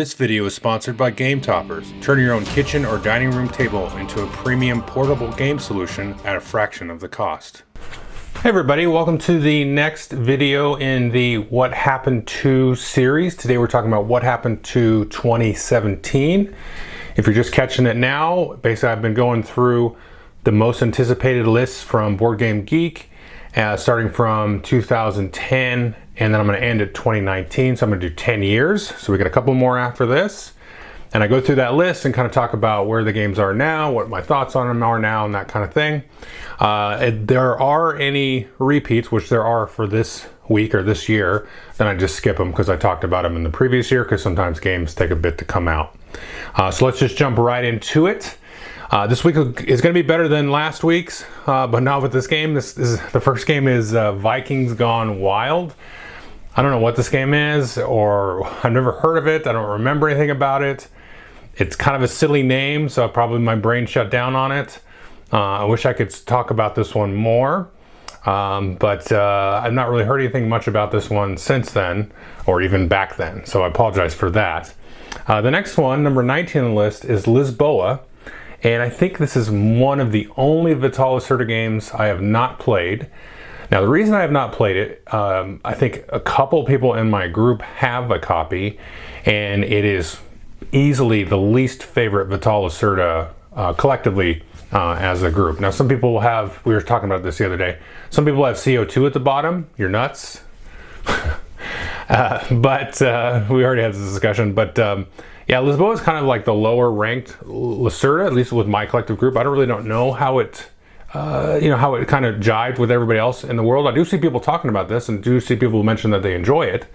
This video is sponsored by Game Toppers. Turn your own kitchen or dining room table into a premium portable game solution at a fraction of the cost. Hey everybody, welcome to the next video in the What Happened To series. Today we're talking about what happened to 2017. If you're just catching it now, basically I've been going through the most anticipated lists from Board Game Geek, starting from 2010, and then I'm going to end at 2019, so I'm going to do 10 years. So we got a couple more after this. And I go through that list and kind of talk about where the games are now, what my thoughts on them are now, and that kind of thing. If there are any repeats, which there are for this week or this year, then I just skip them because I talked about them in the previous year, because sometimes games take a bit to come out. So let's just jump right into it. This week is going to be better than last week's, but not with this game. The first game is Vikings Gone Wild. I don't know what this game is, or I've never heard of it. I don't remember anything about it. It's kind of a silly name, so probably my brain shut down on it. I wish I could talk about this one more, but I've not really heard anything much about this one since then, or even back then, so I apologize for that. The next one, number 19 on the list, is Lisboa, and I think this is one of the only Vital Lacerda games I have not played. Now, the reason I have not played it, I think a couple people in my group have a copy, and it is easily the least favorite Vital Lacerda collectively as a group. Now, some people have, we were talking about this the other day, some people have CO2 at the bottom. You're nuts. But we already had this discussion. But yeah, Lisboa is kind of like the lower ranked Lacerda, at least with my collective group. I don't know how it how it kind of jived with everybody else in the world. I do see people talking about this, and do see people mention that they enjoy it.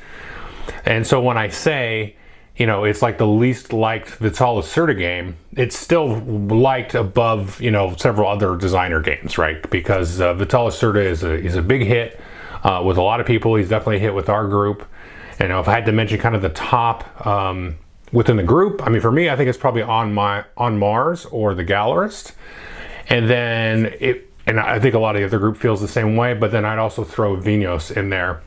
And so when I say, it's like the least liked Vital Lacerda game, it's still liked above, several other designer games, right? Because Vital Lacerda is a big hit with a lot of people. He's definitely a hit with our group. And if I had to mention kind of the top within the group, I mean, for me, I think it's probably on Mars or the Gallerist. And then and I think a lot of the other group feels the same way, but then I'd also throw Vinos in there.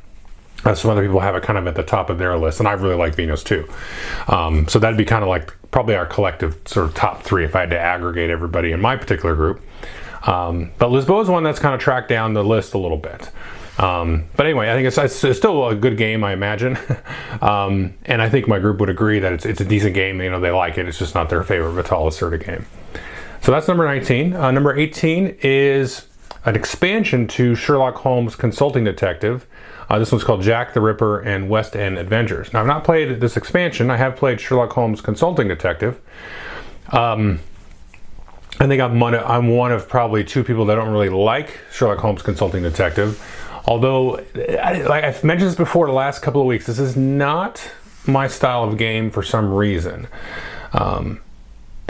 Some other people have it kind of at the top of their list, and I really like Vinos too. So that'd be kind of like probably our collective sort of top three if I had to aggregate everybody in my particular group. But Lisboa is one that's kind of tracked down the list a little bit. But anyway, I think it's still a good game, I imagine. And I think my group would agree that it's a decent game. They like it. It's just not their favorite Vital Lacerda game. So that's number 19. Number 18 is an expansion to Sherlock Holmes Consulting Detective. This one's called Jack the Ripper and West End Adventures. Now, I've not played this expansion. I have played Sherlock Holmes Consulting Detective. I think I'm one of probably two people that don't really like Sherlock Holmes Consulting Detective. Although, like I've mentioned this before the last couple of weeks, this is not my style of game for some reason.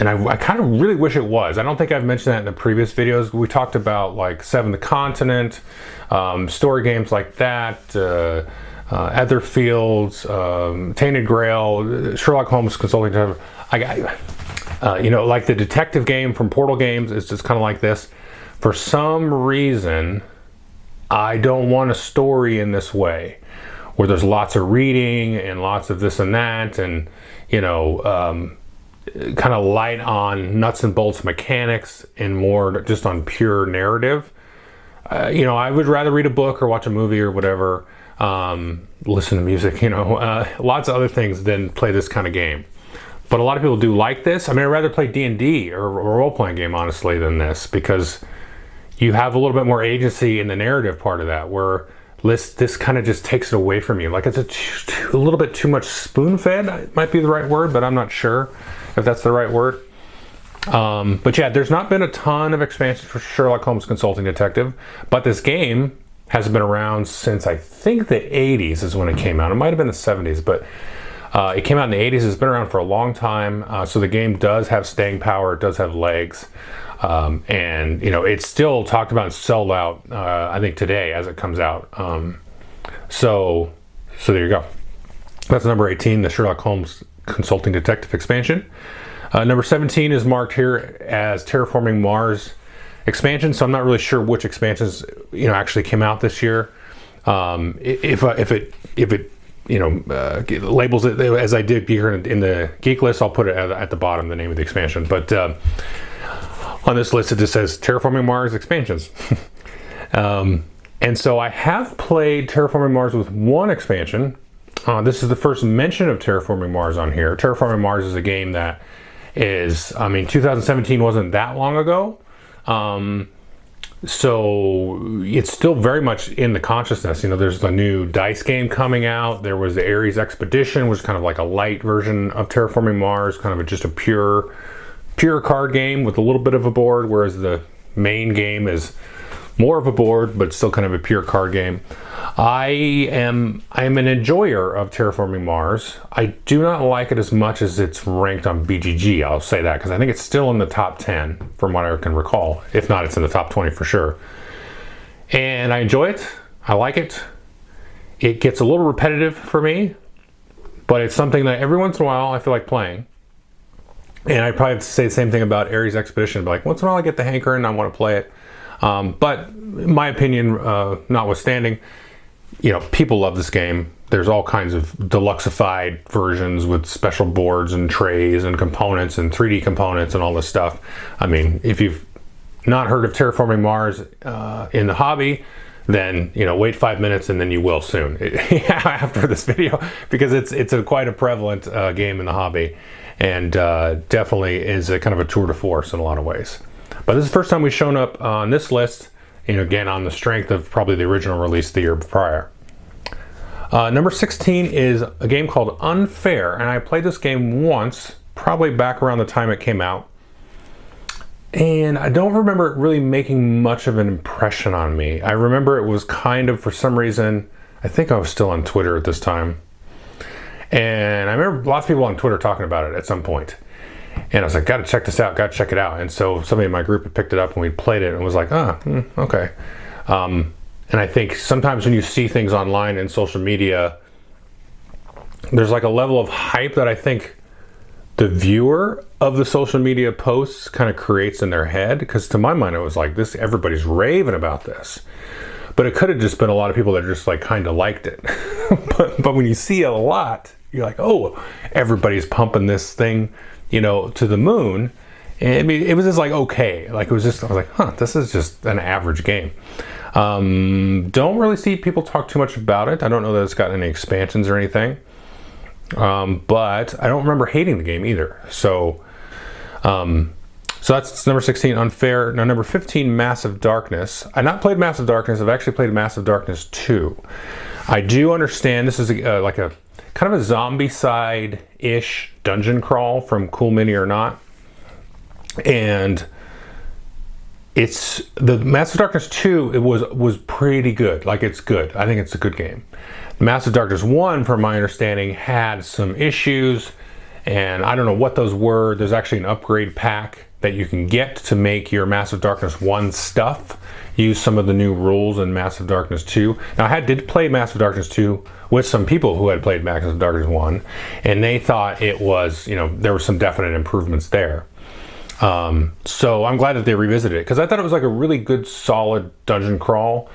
And I kind of really wish it was. I don't think I've mentioned that in the previous videos. We talked about like Seven the Continent, story games like that, Etherfields, Tainted Grail, Sherlock Holmes Consulting Detective. Like the detective game from Portal Games is just kind of like this. For some reason, I don't want a story in this way, where there's lots of reading and lots of this and that, and kind of light on nuts and bolts mechanics and more just on pure narrative. I would rather read a book or watch a movie or whatever, listen to music, lots of other things than play this kind of game. But a lot of people do like this. I mean, I'd rather play D&D or a role-playing game, honestly, than this, because you have a little bit more agency in the narrative part of that, where this kind of just takes it away from you. Like it's a little bit too much spoon-fed, might be the right word, but I'm not sure if that's the right word. But yeah, there's not been a ton of expansions for Sherlock Holmes Consulting Detective, but this game has been around since I think the 80s is when it came out. It might have been the 70s, but it came out in the 80s. It's been around for a long time, so the game does have staying power. It does have legs. And it's still talked about and sold out, I think today as it comes out. So there you go. That's number 18, the Sherlock Holmes Consulting Detective expansion. Number 17 is marked here as Terraforming Mars expansion. So I'm not really sure which expansions actually came out this year. If it labels it as I did here in the geek list. I'll put it at the bottom, the name of the expansion. But on this list, it just says Terraforming Mars expansions. And so I have played Terraforming Mars with one expansion. This is the first mention of Terraforming Mars on here. Terraforming Mars is a game that is, 2017 wasn't that long ago. So it's still very much in the consciousness. There's a new dice game coming out. There was the Ares Expedition, which is kind of like a light version of Terraforming Mars, kind of just a pure card game with a little bit of a board, whereas the main game is more of a board, but still kind of a pure card game. I am an enjoyer of Terraforming Mars. I do not like it as much as it's ranked on BGG. I'll say that because I think it's still in the top 10 from what I can recall. If not, it's in the top 20 for sure. And I enjoy it. I like it. It gets a little repetitive for me, but it's something that every once in a while I feel like playing. And I'd probably have to say the same thing about Ares Expedition. But like once in a while I get the hankering and I want to play it. But my opinion notwithstanding, people love this game. There's all kinds of deluxeified versions with special boards and trays and components and 3D components and all this stuff. If you've not heard of Terraforming Mars in the hobby, then wait 5 minutes and then you will soon after this video, because it's quite a prevalent game in the hobby, and definitely is a kind of a tour de force in a lot of ways. But this is the first time we've shown up on this list, again, on the strength of probably the original release the year prior. Number 16 is a game called Unfair, and I played this game once, probably back around the time it came out. And I don't remember it really making much of an impression on me. I remember it was kind of, for some reason, I think I was still on Twitter at this time. And I remember lots of people on Twitter talking about it at some point. And I was like, gotta check this out, gotta check it out. And so somebody in my group had picked it up and we played it and was like, okay. And I think sometimes when you see things online and social media, there's like a level of hype that I think the viewer of the social media posts kind of creates in their head. Because to my mind, it was like, everybody's raving about this. But it could have just been a lot of people that just like kind of liked it. but when you see it a lot, you're like, oh, everybody's pumping this thing, to the moon. And it was just like, okay. Like, I was like, this is just an average game. Don't really see people talk too much about it. I don't know that it's gotten any expansions or anything. But I don't remember hating the game either. So that's number 16, Unfair. Now, number 15, Massive Darkness. I've not played Massive Darkness. I've actually played Massive Darkness 2. I do understand this is like a kind of a zombie-side-ish dungeon crawl from Cool Mini or Not. And it's the Massive Darkness 2, it was pretty good. Like, it's good. I think it's a good game. Massive Darkness 1, from my understanding, had some issues, and I don't know what those were. There's actually an upgrade pack that you can get to make your Massive Darkness 1 stuff use some of the new rules in Massive Darkness 2. Now, I did play Massive Darkness 2 with some people who had played Massive Darkness 1, and they thought it was, there were some definite improvements there. So I'm glad that they revisited it, because I thought it was like a really good, solid dungeon crawl.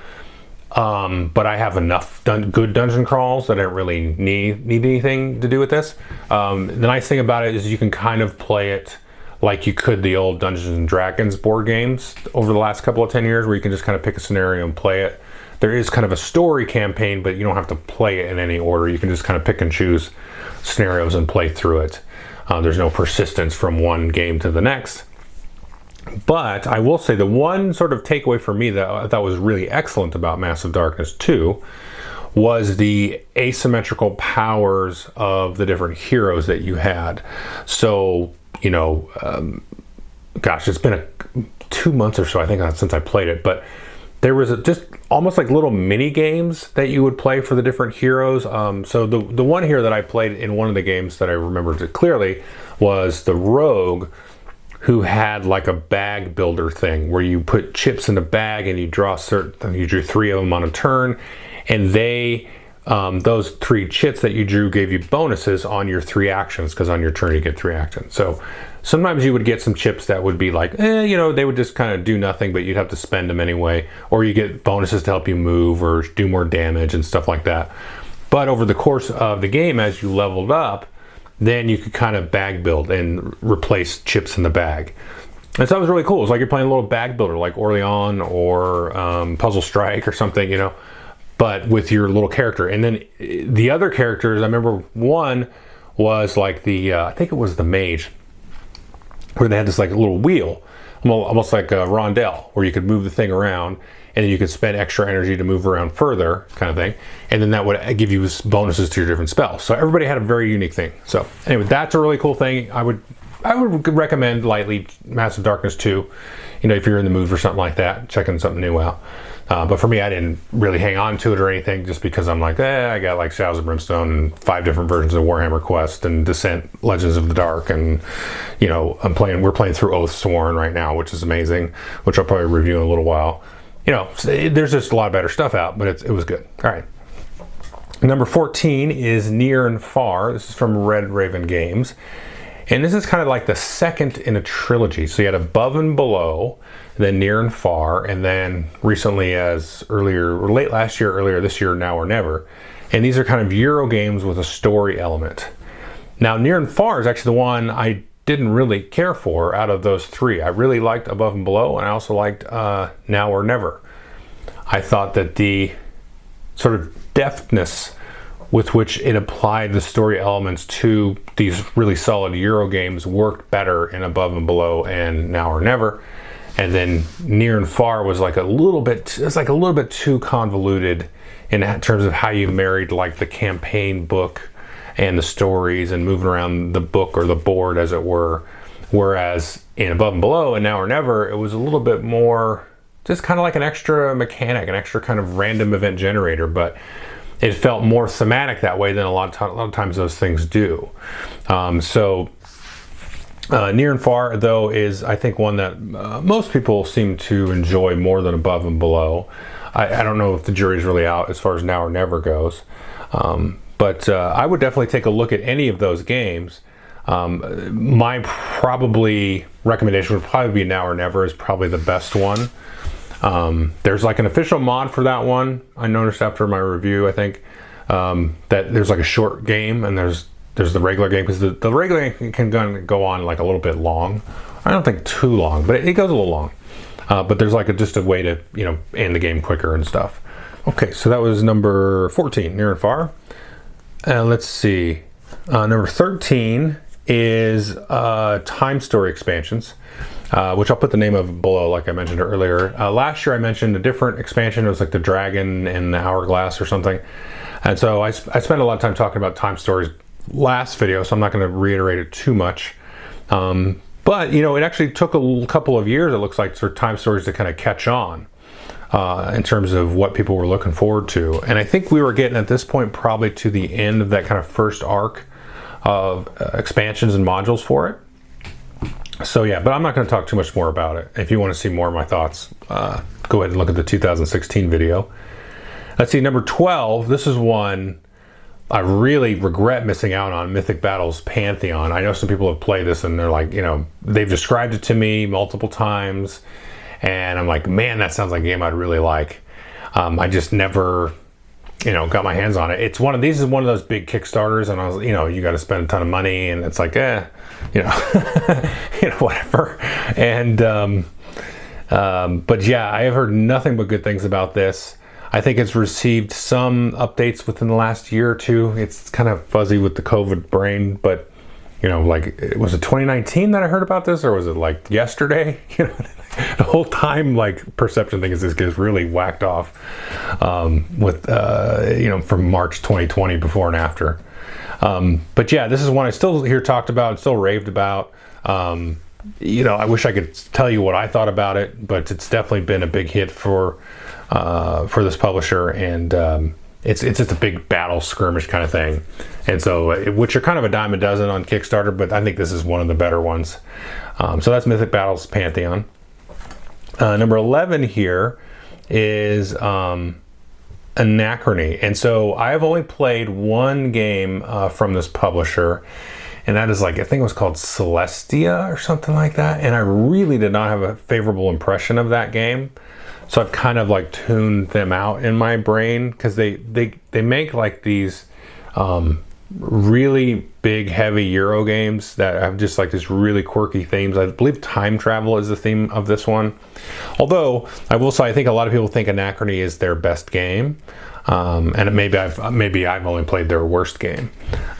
But I have enough good dungeon crawls that I don't really need anything to do with this. The nice thing about it is you can kind of play it like you could the old Dungeons and Dragons board games over the last couple of 10 years, where you can just kind of pick a scenario and play it. There is kind of a story campaign, but you don't have to play it in any order. You can just kind of pick and choose scenarios and play through it. There's no persistence from one game to the next. But I will say the one sort of takeaway for me that I thought was really excellent about Massive Darkness 2 was the asymmetrical powers of the different heroes that you had. So, it's been 2 months or so, I think, since I played it, but there was just almost like little mini games that you would play for the different heroes. So the one here that I played in one of the games that I remembered clearly was the Rogue, who had like a bag builder thing where you put chips in a bag and you drew 3 of them on a turn, and those 3 chits that you drew gave you bonuses on your 3 actions, because on your turn you get 3 actions. So sometimes you would get some chips that would be like, they would just kind of do nothing, but you'd have to spend them anyway, or you get bonuses to help you move or do more damage and stuff like that. But over the course of the game, as you leveled up, then you could kind of bag build and replace chips in the bag. And so that was really cool. It's like you're playing a little bag builder, like Orleans or Puzzle Strike or something, you know, but with your little character. And then the other characters, I remember one was like the, I think it was the mage, where they had this like little wheel, almost like a rondelle, where you could move the thing around, and then you could spend extra energy to move around further, kind of thing. And then that would give you bonuses to your different spells. So everybody had a very unique thing. So anyway, that's a really cool thing. I would recommend lightly Massive Darkness 2, you know, if you're in the mood for something like that, checking something new out. But for me, I didn't really hang on to it or anything, just because I'm like, I got like Shadows of Brimstone and 5 different versions of Warhammer Quest and Descent, Legends of the Dark, and you know, we're playing through Oathsworn right now, which is amazing, which I'll probably review in a little while. You know, there's just a lot of better stuff out, but it was good. All right. Number 14 is Near and Far. This is from Red Raven Games. And this is kind of like the second in a trilogy. So you had Above and Below, then Near and Far, and then recently late last year, earlier this year, Now or Never. And these are kind of Euro games with a story element. Now, Near and Far is actually the one I didn't really care for out of those 3. I really liked Above and Below, and I also liked Now or Never. I thought that the sort of deftness with which it applied the story elements to these really solid Euro games worked better in Above and Below and Now or Never. And then Near and Far was like a little bit too convoluted in terms of how you married like the campaign book and the stories and moving around the book or the board, as it were. Whereas in Above and Below and Now or Never, it was a little bit more just kind of like an extra mechanic, an extra kind of random event generator, but it felt more thematic that way than a lot of times those things do. Near and Far, though, is, I think, one that most people seem to enjoy more than Above and Below. I don't know if the jury's really out as far as Now or Never goes. But I would definitely take a look at any of those games. My probably recommendation would probably be Now or Never is probably the best one. There's like an official mod for that one. I noticed after my review, I think, that there's like a short game and there's the regular game, because the regular game can go on like a little bit long. I don't think too long, but it goes a little long. But there's like just a way to, you know, end the game quicker and stuff. Okay, so that was number 14, Near and Far. Let's see. Number 13 is Time Story expansions, which I'll put the name of below, like I mentioned earlier. Last year I mentioned a different expansion. It was like the Dragon and the Hourglass or something. And so I spent a lot of time talking about Time Stories last video, so I'm not going to reiterate it too much. But, you know, it actually took a couple of years, it looks like, for Time Stories to kind of catch on in terms of what people were looking forward to. And I think we were getting at this point probably to the end of that kind of first arc of expansions and modules for it. So yeah, but I'm not going to talk too much more about it. If you want to see more of my thoughts, go ahead and look at the 2016 video. Let's see, number 12, this is one I really regret missing out on, Mythic Battles Pantheon. I know some people have played this and they're like, you know, they've described it to me multiple times, and I'm like, man, that sounds like a game I'd really like. I just never, you know, got my hands on it. These is one of those big Kickstarters, and I was, you know, you got to spend a ton of money, and it's like, you know, you know, whatever. And but yeah, I have heard nothing but good things about this. I think it's received some updates within the last year or two. It's kind of fuzzy with the COVID brain, but, you know, like, was it 2019 that I heard about this, or was it like yesterday? You know, the whole time, like, perception thing is this gets really whacked off with, you know, from March 2020, before and after. But yeah, this is one I still hear talked about, still raved about. You know, I wish I could tell you what I thought about it, but it's definitely been a big hit for this publisher, and it's just a big battle skirmish kind of thing. And so, which are kind of a dime a dozen on Kickstarter, but I think this is one of the better ones. So that's Mythic Battles Pantheon. Number 11 here is Anachrony. And so I have only played one game from this publisher, and that is, like, I think it was called Celestia or something like that. And I really did not have a favorable impression of that game. So I've kind of like tuned them out in my brain, because they make like these really big, heavy Euro games that have just like this really quirky themes. I believe time travel is the theme of this one. Although I will say, I think a lot of people think Anachrony is their best game, and maybe I've only played their worst game.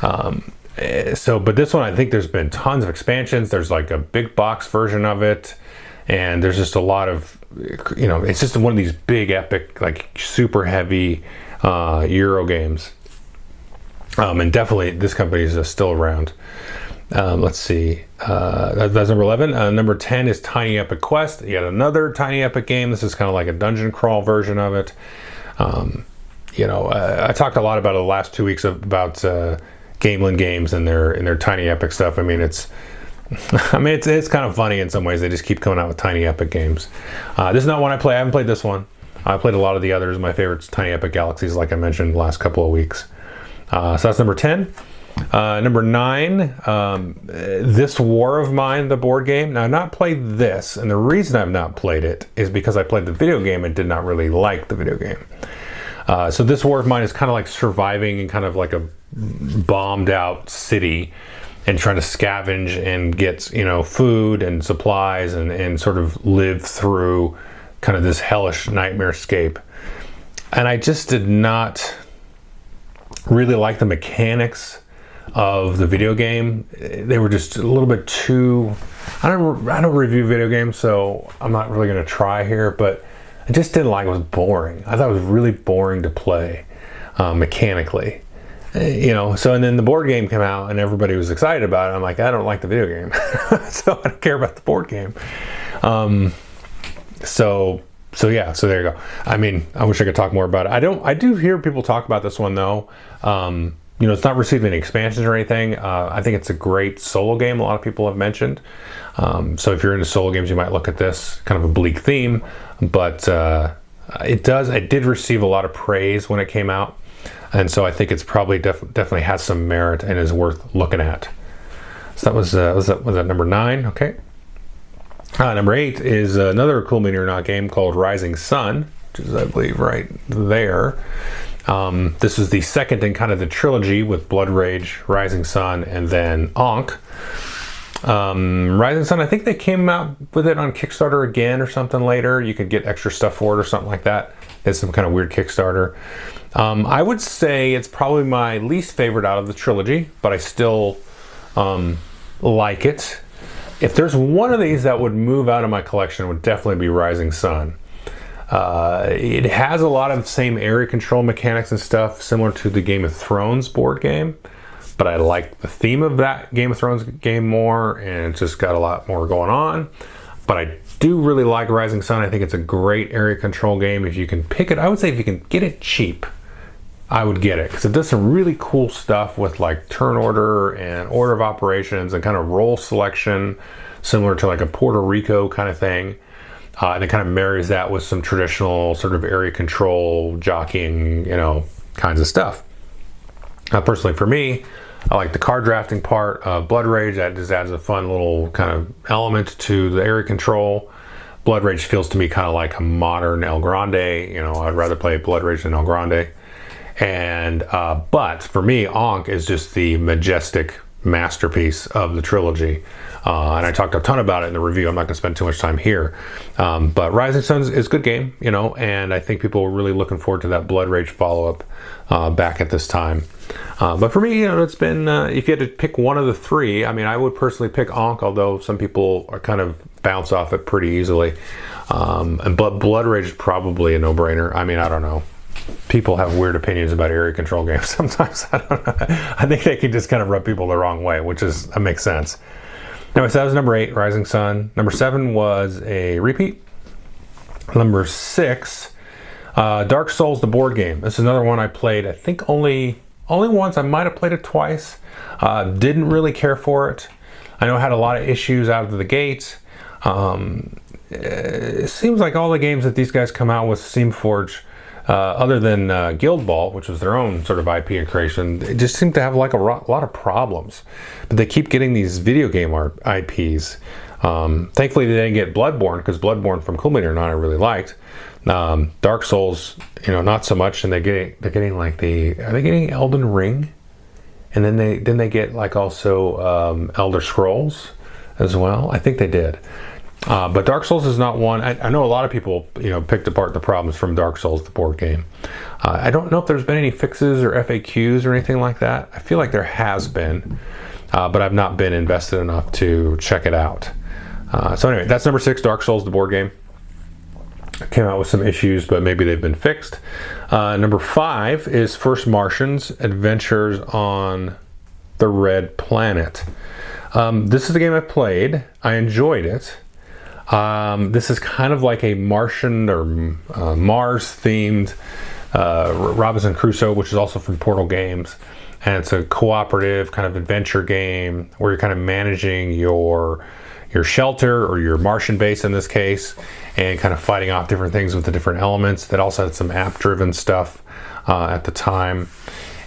But this one, I think there's been tons of expansions. There's like a big box version of it, and there's just a lot of, it's just one of these big, epic, like super heavy Euro games. And definitely this company is still around. Let's see. That's number 11. Number 10 is Tiny Epic Quest. Yet another Tiny Epic game. This is kind of like a dungeon crawl version of it. I talked a lot about it the last 2 weeks about Gamelin Games and their Tiny Epic stuff. It's kind of funny in some ways. They just keep coming out with Tiny Epic games. This is not one I play. I haven't played this one. I played a lot of the others. My favorite's Tiny Epic Galaxies, like I mentioned the last couple of weeks. So that's number 10. Number 9, This War of Mine, the board game. Now, I've not played this, and the reason I've not played it is because I played the video game and did not really like the video game. So This War of Mine is kind of like surviving in kind of like a bombed out city and trying to scavenge and get, food and supplies and sort of live through kind of this hellish nightmarescape. And I just did not really like the mechanics of the video game. They were just a little bit too, I don't review video games, so I'm not really going to try here, but I just didn't like it. It was boring. I thought it was really boring to play mechanically. So, and then the board game came out and everybody was excited about it. I'm like, I don't like the video game. So I don't care about the board game. So there you go. I wish I could talk more about it. I do hear people talk about this one though. It's not receiving any expansions or anything. I think it's a great solo game. A lot of people have mentioned. So if you're into solo games, you might look at this. Kind of a bleak theme, but it did receive a lot of praise when it came out, and so I think it's probably definitely has some merit and is worth looking at. So that was that number 9. Okay. Number 8 is another Cool Mini or Not game called Rising Sun, which is, I believe, right there. This is the second in kind of the trilogy with Blood Rage, Rising Sun, and then Ankh. Rising Sun, I think they came out with it on Kickstarter again or something later. You could get extra stuff for it or something like that. It's some kind of weird Kickstarter. I would say it's probably my least favorite out of the trilogy, but I still like it. If there's one of these that would move out of my collection, it would definitely be Rising Sun. It has a lot of the same area control mechanics and stuff similar to the Game of Thrones board game, but I like the theme of that Game of Thrones game more, and it's just got a lot more going on. But I do really like Rising Sun. I think it's a great area control game. If you can pick it, I would say if you can get it cheap, I would get it, because it does some really cool stuff with like turn order and order of operations and kind of role selection, similar to like a Puerto Rico kind of thing. And it kind of marries that with some traditional sort of area control, jockeying, kinds of stuff. Personally, for me, I like the card drafting part of Blood Rage. That just adds a fun little kind of element to the area control. Blood Rage feels to me kind of like a modern El Grande. I'd rather play Blood Rage than El Grande. And but for me, Ankh is just the majestic masterpiece of the trilogy. And I talked a ton about it in the review. I'm not going to spend too much time here. But Rising Sun is a good game, and I think people are really looking forward to that Blood Rage follow-up back at this time. But for me, it's been, if you had to pick one of the three, I would personally pick Ankh, although some people are kind of bounce off it pretty easily. But Blood Rage is probably a no-brainer. I don't know. People have weird opinions about area control games sometimes. I don't know. I think they can just kind of rub people the wrong way, that makes sense. Anyway, so that was number 8, Rising Sun. Number 7 was a repeat. Number 6, Dark Souls, the board game. This is another one I played, I think only once. I might have played it twice. Didn't really care for it. I know it had a lot of issues out of the gate. It seems like all the games that these guys come out with, Steamforge, other than Guild Ball, which was their own sort of IP and creation, they just seem to have like a lot of problems. But they keep getting these video game IPs. Thankfully, they didn't get Bloodborne, because Bloodborne from Cool Mini or Not I really liked. Dark Souls, not so much, and they're getting like are they getting Elden Ring? And then they get like also Elder Scrolls as well. I think they did. But Dark Souls is not one. I know a lot of people, picked apart the problems from Dark Souls, the board game. I don't know if there's been any fixes or FAQs or anything like that. I feel like there has been, but I've not been invested enough to check it out. So anyway, that's number 6, Dark Souls, the board game. Came out with some issues, but maybe they've been fixed. Number 5 is First Martians, Adventures on the Red Planet. This is the game I played. I enjoyed it. This is kind of like a Martian or Mars-themed Robinson Crusoe, which is also from Portal Games. And it's a cooperative kind of adventure game where you're kind of managing your shelter, or your Martian base in this case, and kind of fighting off different things with the different elements. That also had some app-driven stuff at the time.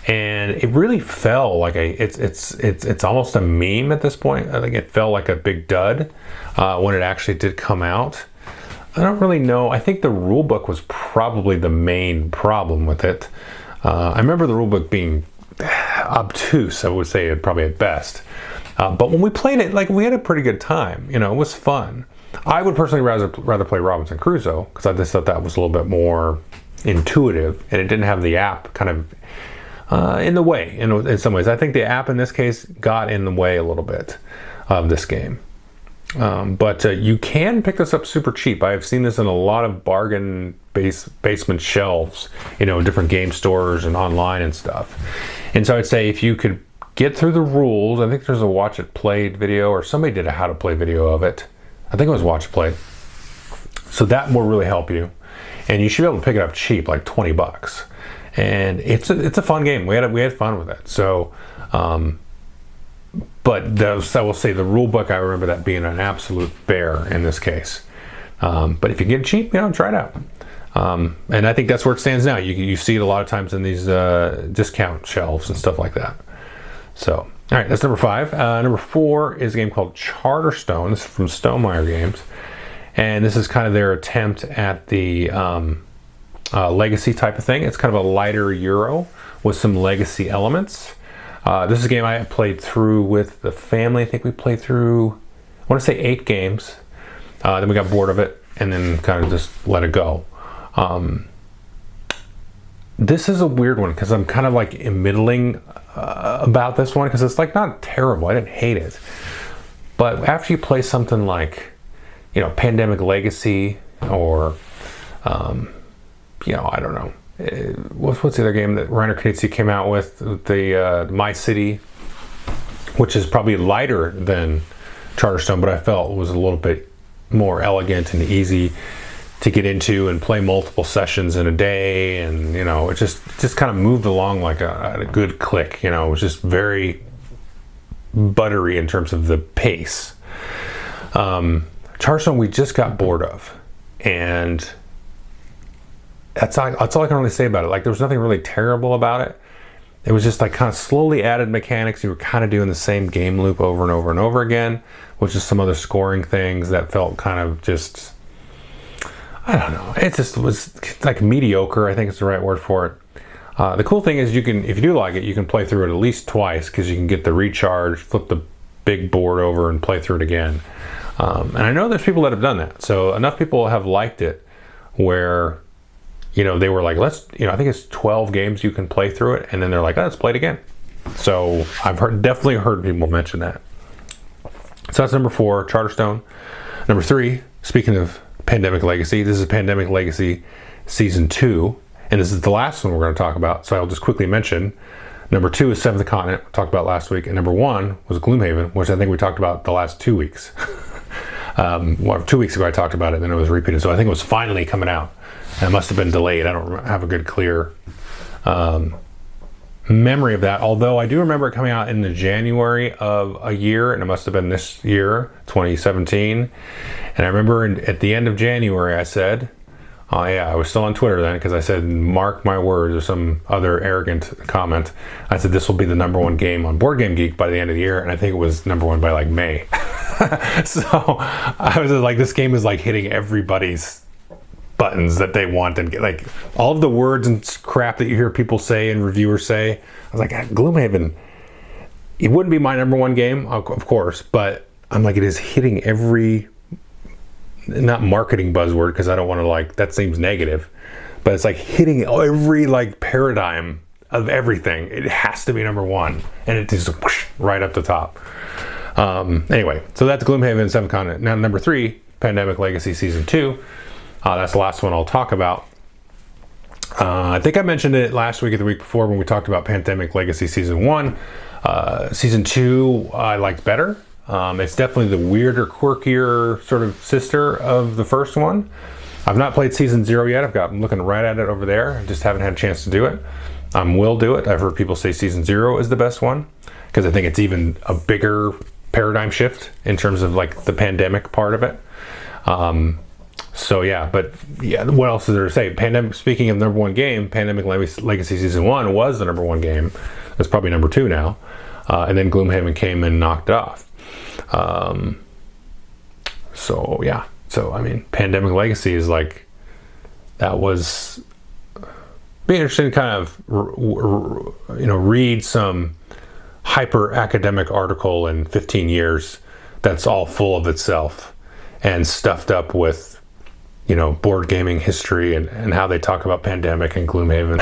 And it really fell like it's almost a meme at this point. I think it fell like a big dud when it actually did come out. I don't really know. I think the rulebook was probably the main problem with it. I remember the rulebook being obtuse, I would say, probably at best. But when we played it, like, we had a pretty good time. It was fun. I would personally rather play Robinson Crusoe, because I just thought that was a little bit more intuitive, and it didn't have the app kind of in the way in some ways. I think the app in this case got in the way a little bit of this game. But you can pick this up super cheap. I've seen this in a lot of bargain basement shelves, in different game stores and online and stuff. And so I'd say if you could get through the rules, I think there's a watch it played video, or somebody did a how to play video of it. I think it was watch it played. So that will really help you. And you should be able to pick it up cheap, like $20. And it's a fun game. We had fun with it. So, but I will say the rule book, I remember that being an absolute bear in this case. But if you get it cheap, try it out. And I think that's where it stands now. You see it a lot of times in these discount shelves and stuff like that. So, all right, that's number 5. Number 4 is a game called Charterstone. This is from Stonemaier Games. And this is kind of their attempt at the legacy type of thing. It's kind of a lighter Euro with some legacy elements. This is a game I played through with the family. I think we played through, I want to say 8 games. Then we got bored of it and then kind of just let it go. This is a weird one because I'm kind of like middling about this one, because it's like not terrible. I didn't hate it. But after you play something like, Pandemic Legacy, or, I don't know. What's the other game that Reiner Knizia came out with? The My City, which is probably lighter than Charterstone, but I felt was a little bit more elegant and easy to get into and play multiple sessions in a day. And, it just kind of moved along like a good click. It was just very buttery in terms of the pace. Charterstone we just got bored of, and that's all I can really say about it. Like, there was nothing really terrible about it. It was just like kind of slowly added mechanics. You were kind of doing the same game loop over and over and over again, with just some other scoring things that felt kind of just, I don't know. It just was like mediocre, I think is the right word for it. The cool thing is, if you do like it, you can play through it at least twice, because you can get the recharge, flip the big board over, and play through it again. And I know there's people that have done that. So enough people have liked it where, they were like, I think it's 12 games you can play through it, and then they're like, let's play it again. So I've definitely heard people mention that. So that's number 4, Charterstone. Number 3, speaking of Pandemic Legacy, this is Pandemic Legacy Season 2, and this is the last one we're going to talk about, so I'll just quickly mention. Number 2 is Seventh Continent, we talked about last week, and number 1 was Gloomhaven, which I think we talked about the last 2 weeks. 2 weeks ago I talked about it, and then it was repeated, so I think it was finally coming out. And it must have been delayed. I don't have a good, clear memory of that, although I do remember it coming out in the January of a year, and it must have been this year, 2017. And I remember at the end of January I said, I was still on Twitter then, because I said, mark my words, or some other arrogant comment. I said this will be the number 1 game on Board Game Geek by the end of the year, and I think it was number 1 by like May. So I was like, this game is like hitting everybody's buttons that they want, and like all of the words and crap that you hear people say and reviewers say. I was like, Gloomhaven, it wouldn't be my number one game, of course, but I'm like, it is hitting every, not marketing buzzword, because I don't want to, like, that seems negative, but it's like hitting every like paradigm of everything. It has to be number one, and it just whoosh, right up the top. Anyway, so that's Gloomhaven, Seventh Continent. Now number 3, Pandemic Legacy Season 2. That's the last one I'll talk about. I think I mentioned it last week or the week before when we talked about Pandemic Legacy Season 1. Season 2 I liked better. It's definitely the weirder, quirkier sort of sister of the first one. I've not played Season 0 yet. I'm looking right at it over there. I just haven't had a chance to do it. Will do it. I've heard people say Season 0 is the best one, because I think it's even a bigger paradigm shift in terms of like the pandemic part of it. So yeah, but yeah, what else is there to say? Speaking of number one game, Pandemic Legacy Season 1 was the number one game. It's probably number 2 now. And then Gloomhaven came and knocked it off. So yeah, so I mean, Pandemic Legacy is like, that was be interesting to kind of read some hyper academic article in 15 years that's all full of itself and stuffed up with board gaming history and how they talk about Pandemic and Gloomhaven.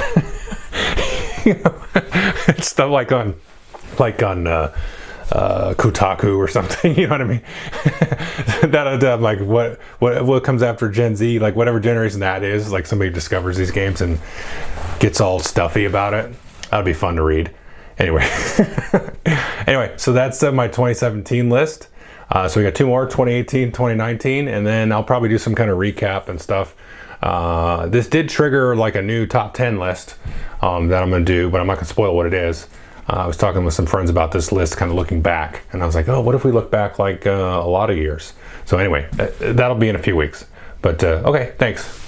It's stuff like on Kotaku or something, you know what I mean? that like what comes after Gen Z, like whatever generation that is, like somebody discovers these games and gets all stuffy about it. That'd be fun to read. Anyway, so that's my 2017 list. So we got 2 more, 2018, 2019, and then I'll probably do some kind of recap and stuff. This did trigger like a new top 10 list that I'm going to do, but I'm not going to spoil what it is. I was talking with some friends about this list, kind of looking back, and I was like, oh, what if we look back like a lot of years? So anyway, that'll be in a few weeks. But okay, thanks.